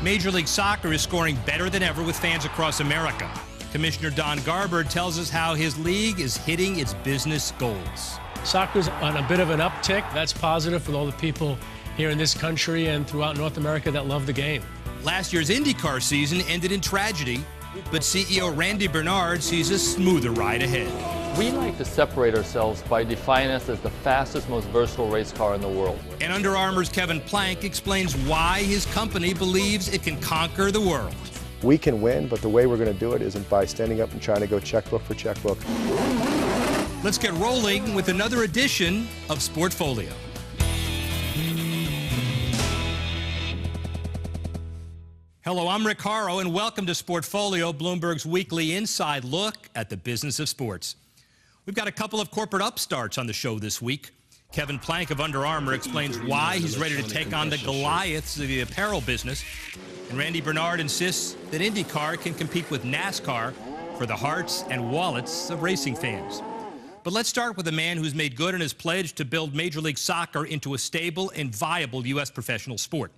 Major League Soccer is scoring better than ever with fans across America. Commissioner Don Garber tells us how his league is hitting its business goals. Soccer's on a bit of an uptick. That's positive for all the people here in this country and throughout North America that love the game. Last year's IndyCar season ended in tragedy, but CEO Randy Bernard sees a smoother ride ahead. We like to separate ourselves by defining us as the fastest, most versatile race car in the world. And Under Armour's Kevin Plank explains why his company believes it can conquer the world. We can win, but the way we're going to do it isn't by standing up and trying to go checkbook for checkbook. Let's get rolling with another edition of Sportfolio. Hello, I'm Rick Horrow, and welcome to Sportfolio, Bloomberg's weekly inside look at the business of sports. We've got a couple of corporate upstarts on the show this week. Kevin Plank of Under Armour explains why he's ready to take on the Goliaths of the apparel business. And Randy Bernard insists that IndyCar can compete with NASCAR for the hearts and wallets of racing fans. But let's start with a man who's made good on his pledge to build Major League Soccer into a stable and viable U.S. professional sport.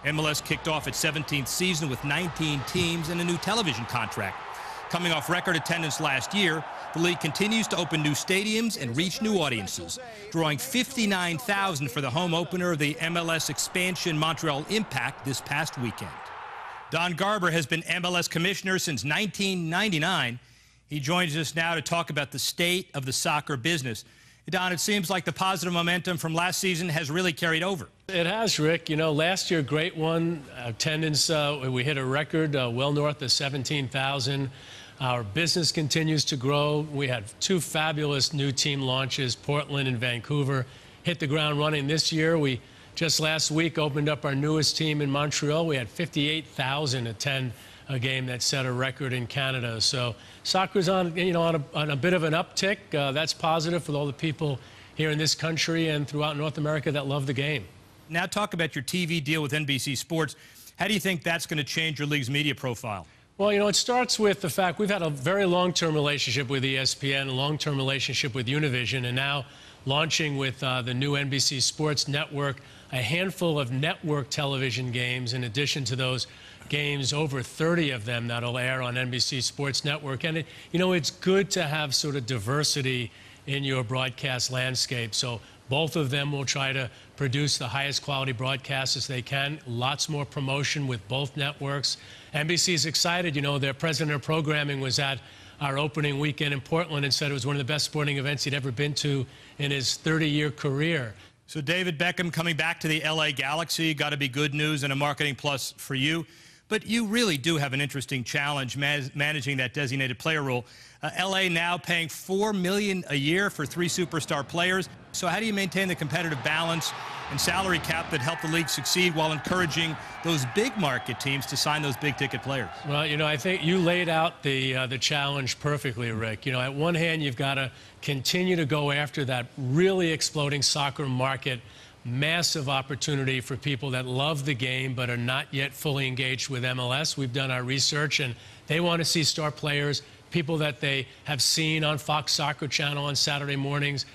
MLS kicked off its 17th season with 19 teams and a new television contract. Coming off record attendance last year, the league continues to open new stadiums and reach new audiences, drawing 59,000 for the home opener of the MLS expansion Montreal Impact this past weekend. Don Garber has been MLS commissioner since 1999. He joins us now to talk about the state of the soccer business. Don, it seems like the positive momentum from last season has really carried over. It has, Rick. You know, last year, great one. Attendance, we hit a record well north of 17,000. Our business continues to grow. We had two fabulous new team launches, Portland and Vancouver, hit the ground running this year. We just last week opened up our newest team in Montreal. We had 58,000 attend a game that set a record in Canada. So soccer's on a bit of an uptick. That's positive for all the people here in this country and throughout North America that love the game. Now talk about your TV deal with NBC Sports. How do you think that's going to change your league's media profile? Well, you know, it starts with the fact we've had a very long-term relationship with ESPN, a long-term relationship with Univision, and now launching with the new NBC Sports Network, a handful of network television games in addition to those games, over 30 of them that'll air on NBC Sports Network. And, it's good to have sort of diversity in your broadcast landscape. So both of them will try to produce the highest quality broadcasts as they can. Lots more promotion with both networks. NBC is excited. Their president of programming was at our opening weekend in Portland and said it was one of the best sporting events he'd ever been to in his 30-year career. So David Beckham coming back to the LA Galaxy, got to be good news and a marketing plus for you. But you really do have an interesting challenge managing that designated player rule. LA now paying $4 million a year for 3 superstar players. So how do you maintain the competitive balance and salary cap that help the league succeed while encouraging those big market teams to sign those big ticket players? Well, I think you laid out the challenge perfectly, Rick. At one hand, you've got to continue to go after that really exploding soccer market. Massive opportunity for people that love the game but are not yet fully engaged with MLS. We've done our research, and they want to see star players, people that they have seen on Fox Soccer Channel on Saturday mornings,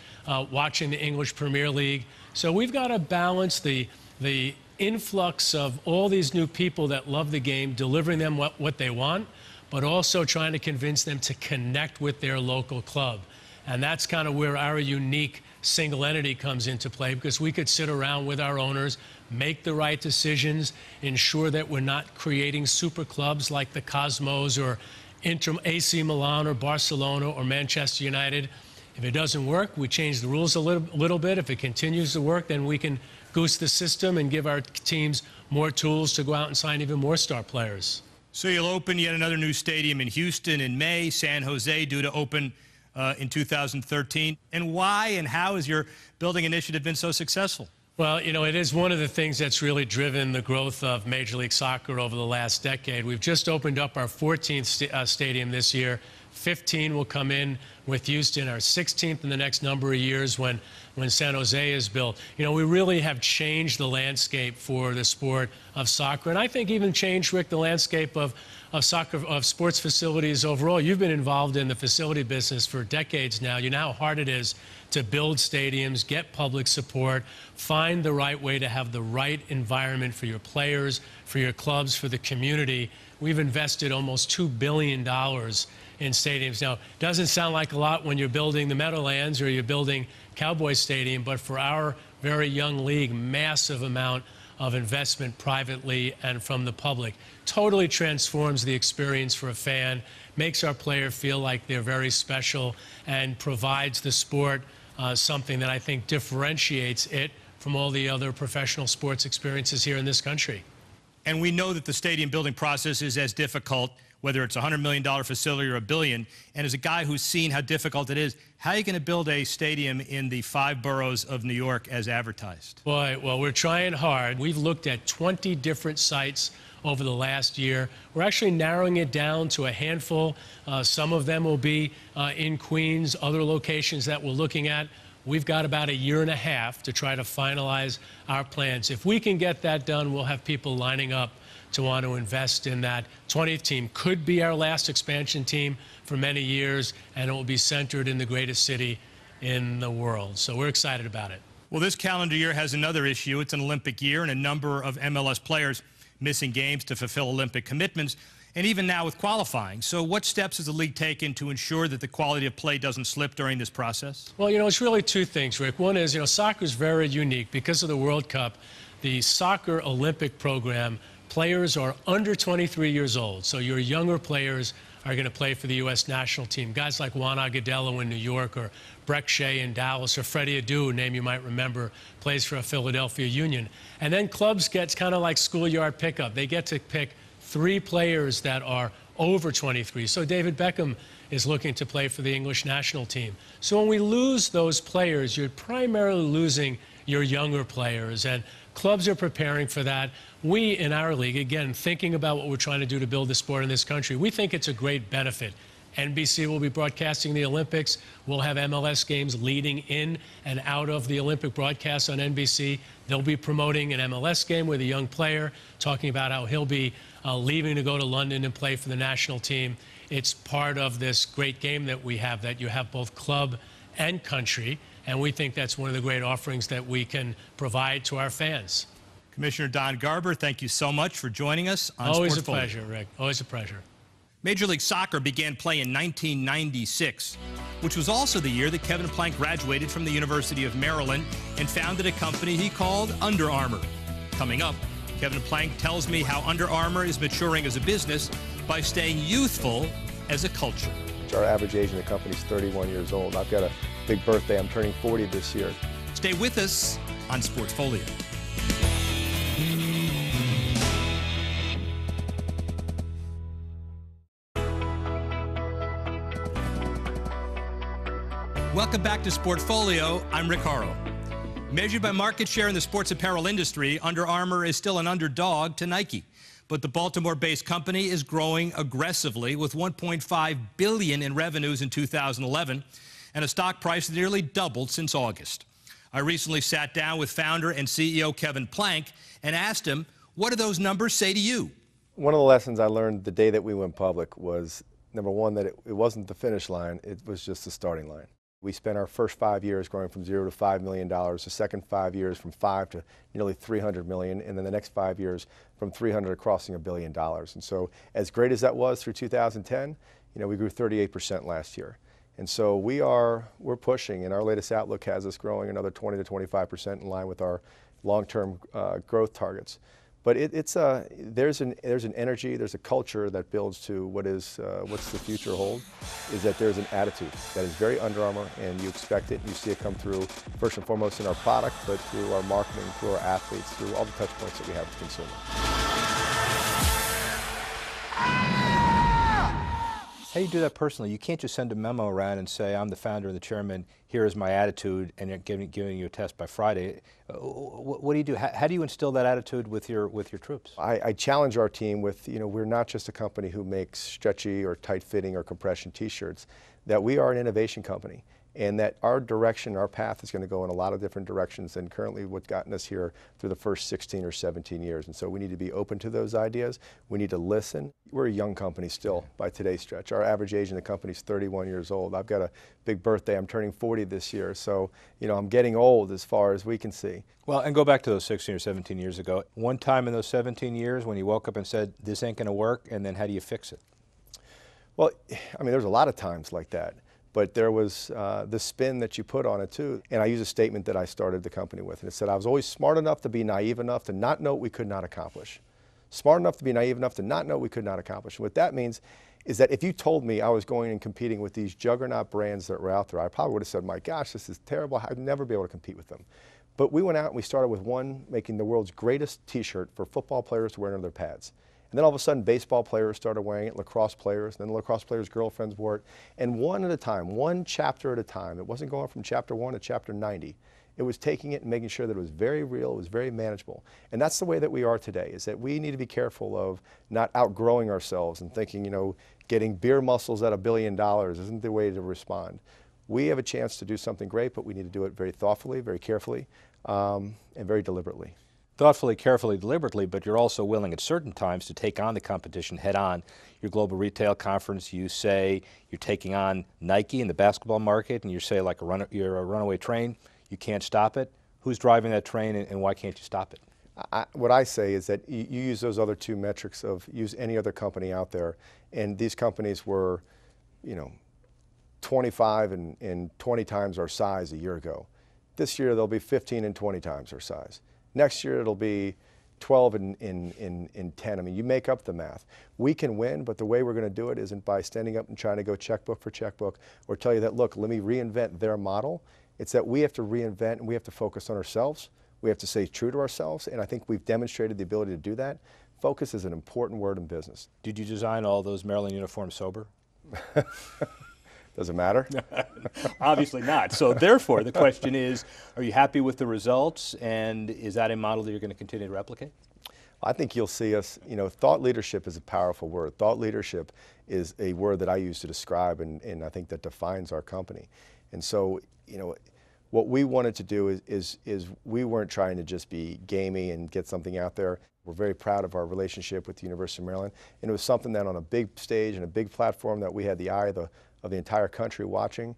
watching the English Premier League. So we've got to balance the influx of all these new people that love the game, delivering them what they want, but also trying to convince them to connect with their local club. And that's kind of where our unique single entity comes into play, because we could sit around with our owners, make the right decisions, ensure that we're not creating super clubs like the Cosmos or AC Milan or Barcelona or Manchester United. If it doesn't work, we change the rules a little bit. If it continues to work, then we can goose the system and give our teams more tools to go out and sign even more star players. So you'll open yet another new stadium in Houston in May, San Jose due to open in 2013. And why and how has your building initiative been so successful? Well, it is one of the things that's really driven the growth of Major League Soccer over the last decade. We've just opened up our 14th stadium this year, 15 will come in with Houston, our 16th in the next number of years when San Jose is built. You know, we really have changed the landscape for the sport of soccer, and I think even changed, Rick, the landscape of soccer, of sports facilities overall. You've been involved in the facility business for decades now. You know how hard it is to build stadiums, get public support, find the right way to have the right environment for your players, for your clubs, for the community. We've invested almost $2 billion in stadiums. Now, it doesn't sound like a lot when you're building the Meadowlands or you're building Cowboys Stadium, but for our very young league, massive amount of investment privately and from the public. Totally transforms the experience for a fan, makes our player feel like they're very special, and provides the sport something that I think differentiates it from all the other professional sports experiences here in this country. And we know that the stadium building process is as difficult, whether it's a $100 million facility or $1 billion. And as a guy who's seen how difficult it is, how are you going to build a stadium in the 5 boroughs of New York as advertised? Boy, well, we're trying hard. We've looked at 20 different sites over the last year. We're actually narrowing it down to a handful. Some of them will be in Queens, other locations that we're looking at. We've got about a year and a half to try to finalize our plans. If we can get that done, we'll have people lining up to want to invest in that. 20th team could be our last expansion team for many years, and it will be centered in the greatest city in the world. So we're excited about it. Well, this calendar year has another issue. It's an Olympic year, and a number of MLS players missing games to fulfill Olympic commitments, and even now with qualifying. So what steps has the league taken to ensure that the quality of play doesn't slip during this process? Well, you know, it's really two things, Rick. One is, you know, soccer is very unique. Because of the World Cup, the soccer Olympic program, players are under 23 years old. So your younger players are going to play for the U.S. national team. Guys like Juan Agudelo in New York, or Breck Shea in Dallas, or Freddie Adu, a name you might remember, plays for a Philadelphia Union. And then clubs get kind of like schoolyard pickup. They get to pick 3 players that are over 23. So David Beckham is looking to play for the English national team. So when we lose those players, you're primarily losing your younger players, and clubs are preparing for that. We in our league, again, thinking about what we're trying to do to build the sport in this country, we think it's a great benefit. NBC will be broadcasting the Olympics. We'll have MLS games leading in and out of the Olympic broadcasts on NBC. They'll be promoting an MLS game with a young player, talking about how he'll be leaving to go to London and play for the national team. It's part of this great game that we have, that you have both club and country, and we think that's one of the great offerings that we can provide to our fans. Commissioner Don Garber, thank you so much for joining us on Always Sportfolio. a pleasure, Rick. Always a pleasure. Major League Soccer began play in 1996, which was also the year that Kevin Plank graduated from the University of Maryland and founded a company he called Under Armour. Coming up, Kevin Plank tells me how Under Armour is maturing as a business by staying youthful as a culture. Our average age in the company is 31 years old. I've got a big birthday. I'm turning 40 this year. Stay with us on Sportfolio. Welcome back to Sportfolio. I'm Rick Horrow. Measured by market share in the sports apparel industry, Under Armour is still an underdog to Nike. But the Baltimore-based company is growing aggressively with $1.5 billion in revenues in 2011 and a stock price that nearly doubled since August. I recently sat down with founder and CEO Kevin Plank and asked him, what do those numbers say to you? One of the lessons I learned the day that we went public was, number one, that it wasn't the finish line, it was just the starting line. We spent our first 5 years growing from $0 to $5 million, the second 5 years from $5 to nearly $300 million, and then the next 5 years from $300 to crossing $1 billion. And so as great as that was through 2010, we grew 38% last year. And so we're pushing, and our latest outlook has us growing another 20 to 25% in line with our long-term growth targets. But there's an energy, there's a culture that builds to what's the future hold, is that there's an attitude that is very Under Armour, and you expect it, and you see it come through first and foremost in our product, but through our marketing, through our athletes, through all the touch points that we have with the consumer. How do you do that personally? You can't just send a memo around and say, I'm the founder and the chairman, here is my attitude, and giving you a test by Friday. What do you do? How do you instill that attitude with your troops? I challenge our team with, we're not just a company who makes stretchy or tight-fitting or compression T-shirts, that we are an innovation company, and that our direction, our path is going to go in a lot of different directions than currently what's gotten us here through the first 16 or 17 years. And so we need to be open to those ideas. We need to listen. We're a young company still by today's stretch. Our average age in the company is 31 years old. I've got a big birthday. I'm turning 40 this year. So, I'm getting old as far as we can see. Well, and go back to those 16 or 17 years ago. One time in those 17 years when you woke up and said, this ain't going to work, and then how do you fix it? Well, there's a lot of times like that. But there was the spin that you put on it too. And I use a statement that I started the company with. And it said, I was always smart enough to be naive enough to not know what we could not accomplish. Smart enough to be naive enough to not know what we could not accomplish. And what that means is that if you told me I was going and competing with these juggernaut brands that were out there, I probably would have said, my gosh, this is terrible. I'd never be able to compete with them. But we went out and we started with one, making the world's greatest T-shirt for football players to wear under their pads. And then all of a sudden, baseball players started wearing it, lacrosse players, and then lacrosse players' girlfriends wore it. And one at a time, one chapter at a time. It wasn't going from chapter 1 to chapter 90. It was taking it and making sure that it was very real, it was very manageable. And that's the way that we are today, is that we need to be careful of not outgrowing ourselves and thinking, getting beer muscles at $1 billion isn't the way to respond. We have a chance to do something great, but we need to do it very thoughtfully, very carefully, and very deliberately. Thoughtfully, carefully, deliberately, but you're also willing at certain times to take on the competition head on. Your global retail conference, you say you're taking on Nike in the basketball market, and you say like you're a runaway train, you can't stop it. Who's driving that train, and why can't you stop it? What I say is that you use those other two metrics of use any other company out there, and these companies were, 25 and 20 times our size a year ago. This year they'll be 15 and 20 times our size. Next year it'll be 12 and 10. You make up the math. We can win, but the way we're going to do it isn't by standing up and trying to go checkbook for checkbook or tell you that, look, let me reinvent their model. It's that we have to reinvent and we have to focus on ourselves. We have to stay true to ourselves, and I think we've demonstrated the ability to do that. Focus is an important word in business. Did you design all those Maryland uniforms sober? Does it matter? Obviously not. So therefore, the question is, are you happy with the results, and is that a model that you're going to continue to replicate? I think you'll see us, thought leadership is a powerful word. Thought leadership is a word that I use to describe, and I think that defines our company. And so, what we wanted to do is we weren't trying to just be gamey and get something out there. We're very proud of our relationship with the University of Maryland, and it was something that on a big stage and a big platform that we had the eye of the entire country watching.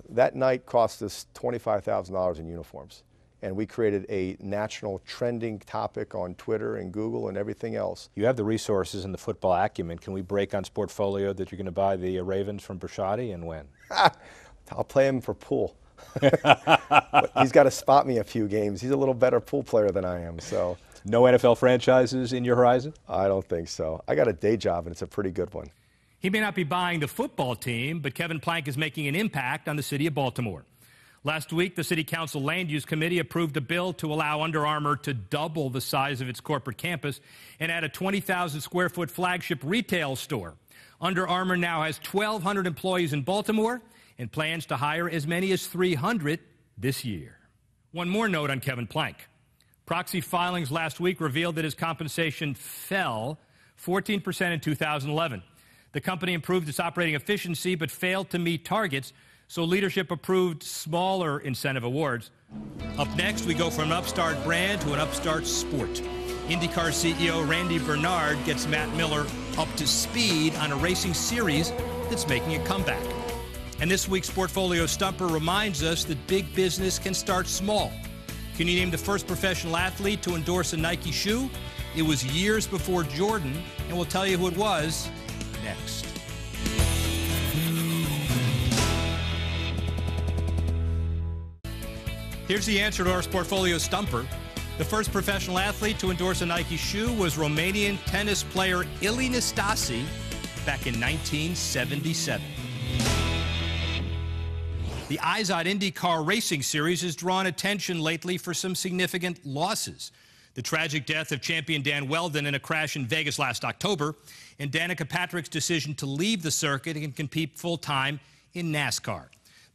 That night cost us $25,000 in uniforms. And we created a national trending topic on Twitter and Google and everything else. You have the resources and the football acumen. Can we break on Sportfolio that you're going to buy the Ravens from Brashadi and when? I'll play him for pool. He's got to spot me a few games. He's a little better pool player than I am. So. No NFL franchises in your horizon? I don't think so. I got a day job, and it's a pretty good one. He may not be buying the football team, but Kevin Plank is making an impact on the city of Baltimore. Last week, the City Council Land Use Committee approved a bill to allow Under Armour to double the size of its corporate campus and add a 20,000-square-foot flagship retail store. Under Armour now has 1,200 employees in Baltimore and plans to hire as many as 300 this year. One more note on Kevin Plank. Proxy filings last week revealed that his compensation fell 14% in 2011. The company improved its operating efficiency but failed to meet targets, so leadership approved smaller incentive awards. Up next, we go from an upstart brand to an upstart sport. IndyCar CEO Randy Bernard gets Matt Miller up to speed on a racing series that's making a comeback. And this week's Sportfolio Stumper reminds us that big business can start small. Can you name the first professional athlete to endorse a Nike shoe? It was years before Jordan, and we'll tell you who it was next. Here's the answer to our Sportfolio Stumper. The first professional athlete to endorse a Nike shoe was Romanian tennis player Ilie Nastase back in 1977. The Eyes on IndyCar Racing Series has drawn attention lately for some significant losses. the tragic death of champion Dan Weldon in a crash in Vegas last October, and Danica Patrick's decision to leave the circuit and compete full-time in NASCAR.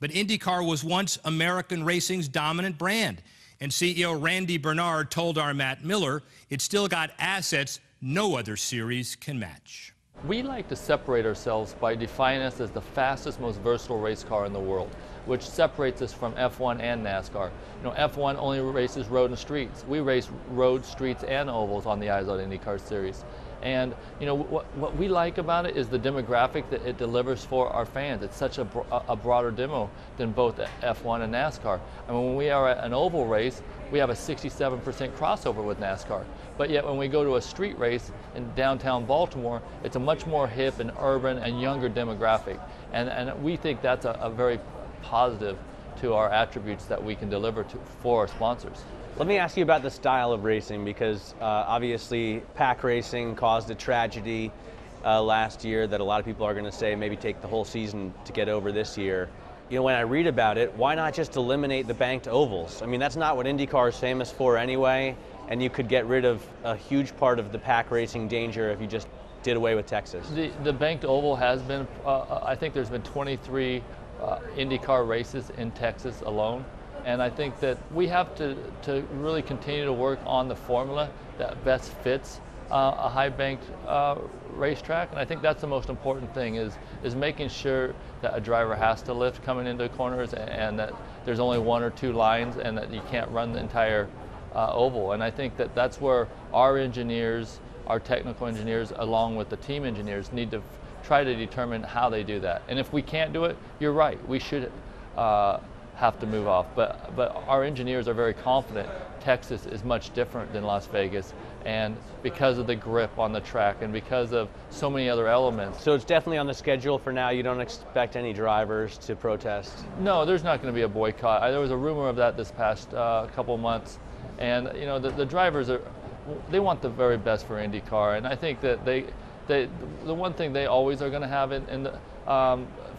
But IndyCar was once American racing's dominant brand, and CEO Randy Bernard told our Matt Miller it's still got assets no other series can match. We like to separate ourselves by defining us as the fastest, most versatile race car in the world, which separates us from F1 and NASCAR. You know, F1 only races road and streets. We race road, streets, and ovals on the IZOD IndyCar Series. And you know what we like about it is the demographic that it delivers for our fans. It's such a broader demo than both F1 and NASCAR. I mean, when we are at an oval race, we have a 67% crossover with NASCAR. But yet when we go to a street race in downtown Baltimore, it's a much more hip and urban and younger demographic. And we think that's a very positive to our attributes that we can deliver for our sponsors. Let me ask you about the style of racing, because obviously pack racing caused a tragedy last year that a lot of people are going to say maybe take the whole season to get over this year. You know, when I read about it, why not just eliminate the banked ovals? I mean, that's not what IndyCar is famous for anyway, and you could get rid of a huge part of the pack racing danger if you just did away with Texas. The banked oval has been, I think there's been 23 IndyCar races in Texas alone. And I think that we have to really continue to work on the formula that best fits a high banked racetrack. And I think that's the most important thing is making sure that a driver has to lift coming into corners, and that there's only one or two lines, and that you can't run the entire oval. And I think that that's where our engineers, our technical engineers, along with the team engineers, need to try to determine how they do that. And if we can't do it, you're right, we should have to move off. But our engineers are very confident Texas is much different than Las Vegas, and because of the grip on the track and because of so many other elements. So it's definitely on the schedule for now. You don't expect any drivers to protest? No, there's not going to be a boycott. There was a rumor of that this past couple of months, and you know the drivers they want the very best for IndyCar, and I think that the one thing they always are going to have in the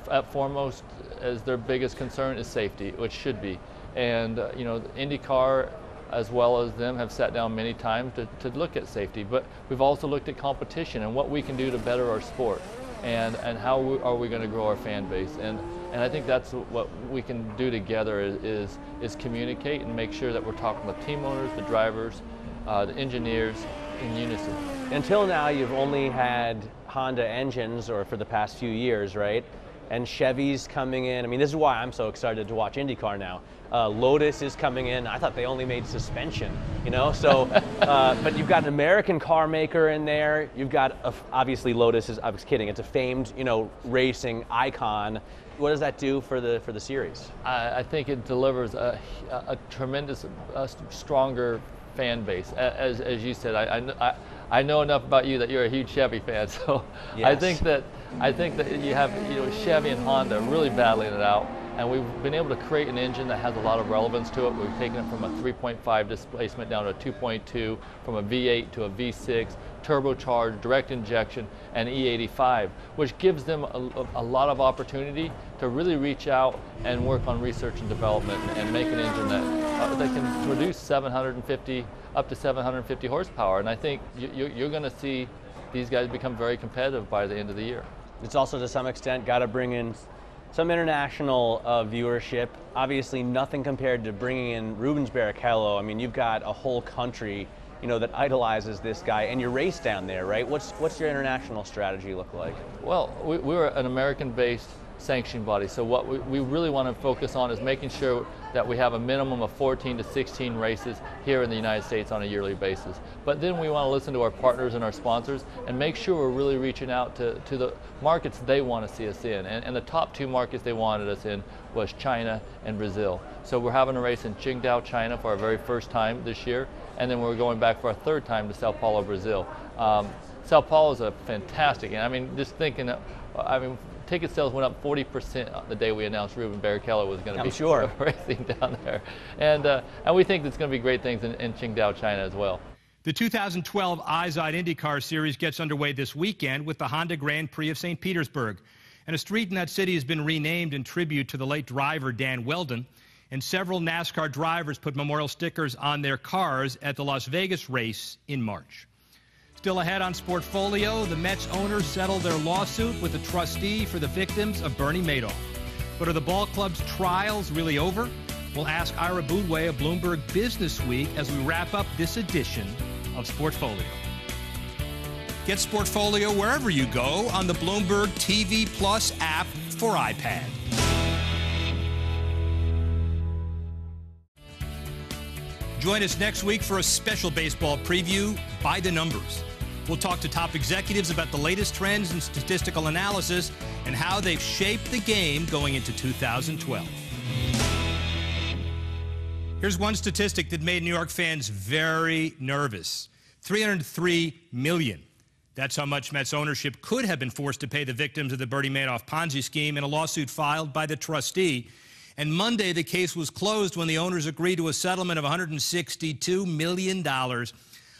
at foremost as their biggest concern is safety, which should be. And you know, IndyCar as well as them have sat down many times to look at safety, but we've also looked at competition and what we can do to better our sport, and how are we going to grow our fan base. And I think that's what we can do together is communicate and make sure that we're talking with team owners, the drivers, the engineers in unison. Until now, you've only had Honda engines, or for the past few years, right? And Chevy's coming in. I mean, this is why I'm so excited to watch IndyCar now. Lotus is coming in. I thought they only made suspension, you know? So, but you've got an American car maker in there. You've got, obviously Lotus is, I was kidding, it's a famed, you know, racing icon. What does that do for the series? I think it delivers a tremendous, stronger fan base. As you said, I know enough about you that you're a huge Chevy fan, so yes. I think that you have, you know, Chevy and Honda really battling it out, and we've been able to create an engine that has a lot of relevance to it. We've taken it from a 3.5 displacement down to a 2.2, from a V8 to a V6, turbocharged, direct injection, and E85, which gives them a lot of opportunity to really reach out and work on research and development and make an engine that can produce up to 750 horsepower. And I think you're going to see these guys become very competitive by the end of the year. It's also, to some extent, got to bring in some international viewership. Obviously, nothing compared to bringing in Rubens Barrichello. I mean, you've got a whole country, you know, that idolizes this guy, and you race down there, right? What's your international strategy look like? Well, we're an American-based sanctioning body, so what we really want to focus on is making sure that we have a minimum of 14 to 16 races here in the United States on a yearly basis. But then we want to listen to our partners and our sponsors and make sure we're really reaching out to the markets they want to see us in. And the top two markets they wanted us in was China and Brazil. So we're having a race in Qingdao, China for our very first time this year, and then we're going back for our third time to Sao Paulo, Brazil. Sao Paulo is a fantastic, and I mean, just thinking, ticket sales went up 40% the day we announced Rubens Barrichello was going to be racing down there. And we think there's going to be great things in Qingdao, China as well. The 2012 IZOD IndyCar Series gets underway this weekend with the Honda Grand Prix of St. Petersburg. And a street in that city has been renamed in tribute to the late driver Dan Weldon. And several NASCAR drivers put memorial stickers on their cars at the Las Vegas race in March. Still ahead on Sportfolio, the Mets owners settled their lawsuit with the trustee for the victims of Bernie Madoff. But are the ball club's trials really over? We'll ask Ira Boudway of Bloomberg Business Week as we wrap up this edition of Sportfolio. Get Sportfolio wherever you go on the Bloomberg TV Plus app for iPad. Join us next week for a special baseball preview by the numbers. We'll talk to top executives about the latest trends in statistical analysis and how they've shaped the game going into 2012. Here's one statistic that made New York fans very nervous. $303 million. That's how much Mets ownership could have been forced to pay the victims of the Bernie Madoff Ponzi scheme in a lawsuit filed by the trustee. And Monday, the case was closed when the owners agreed to a settlement of $162 million.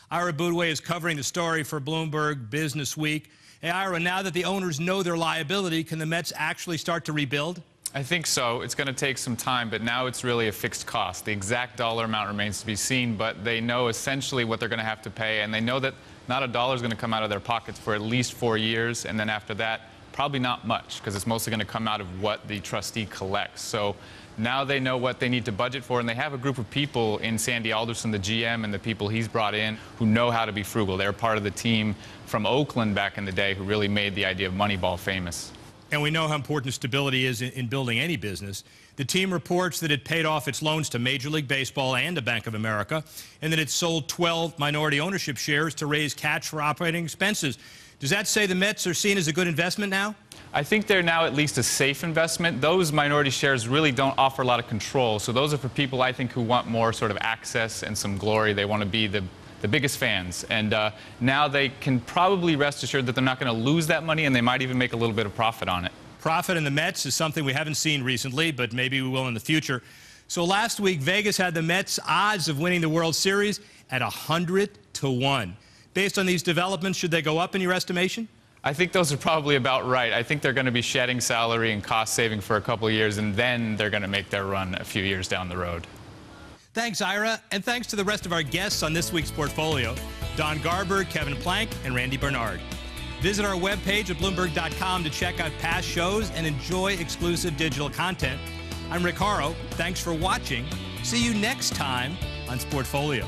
Ira Boudway is covering the story for Bloomberg Business Week. Hey, Ira, now that the owners know their liability, can the Mets actually start to rebuild? I think so. It's going to take some time, but now it's really a fixed cost. The exact dollar amount remains to be seen, but they know essentially what they're going to have to pay, and they know that not a dollar is going to come out of their pockets for at least 4 years, and then after that, probably not much, because it's mostly going to come out of what the trustee collects. So now they know what they need to budget for, and they have a group of people in Sandy Alderson, the GM, and the people he's brought in who know how to be frugal. They're part of the team from Oakland back in the day who really made the idea of Moneyball famous. And we know how important stability is in building any business. The team reports that it paid off its loans to Major League Baseball and to Bank of America, and that it sold 12 minority ownership shares to raise cash for operating expenses. Does that say the Mets are seen as a good investment now? I think they're now at least a safe investment. Those minority shares really don't offer a lot of control. So those are for people, I think, who want more sort of access and some glory. They want to be the biggest fans. And now they can probably rest assured that they're not going to lose that money, and they might even make a little bit of profit on it. Profit in the Mets is something we haven't seen recently, but maybe we will in the future. So last week, Vegas had the Mets' odds of winning the World Series at 100-1. Based on these developments, should they go up in your estimation? I think those are probably about right. I think they're going to be shedding salary and cost saving for a couple of years, and then they're going to make their run a few years down the road. Thanks, Ira, and thanks to the rest of our guests on this week's Portfolio, Don Garber, Kevin Plank, and Randy Bernard. Visit our webpage at Bloomberg.com to check out past shows and enjoy exclusive digital content. I'm Rick Horrow. Thanks for watching. See you next time on Sportfolio.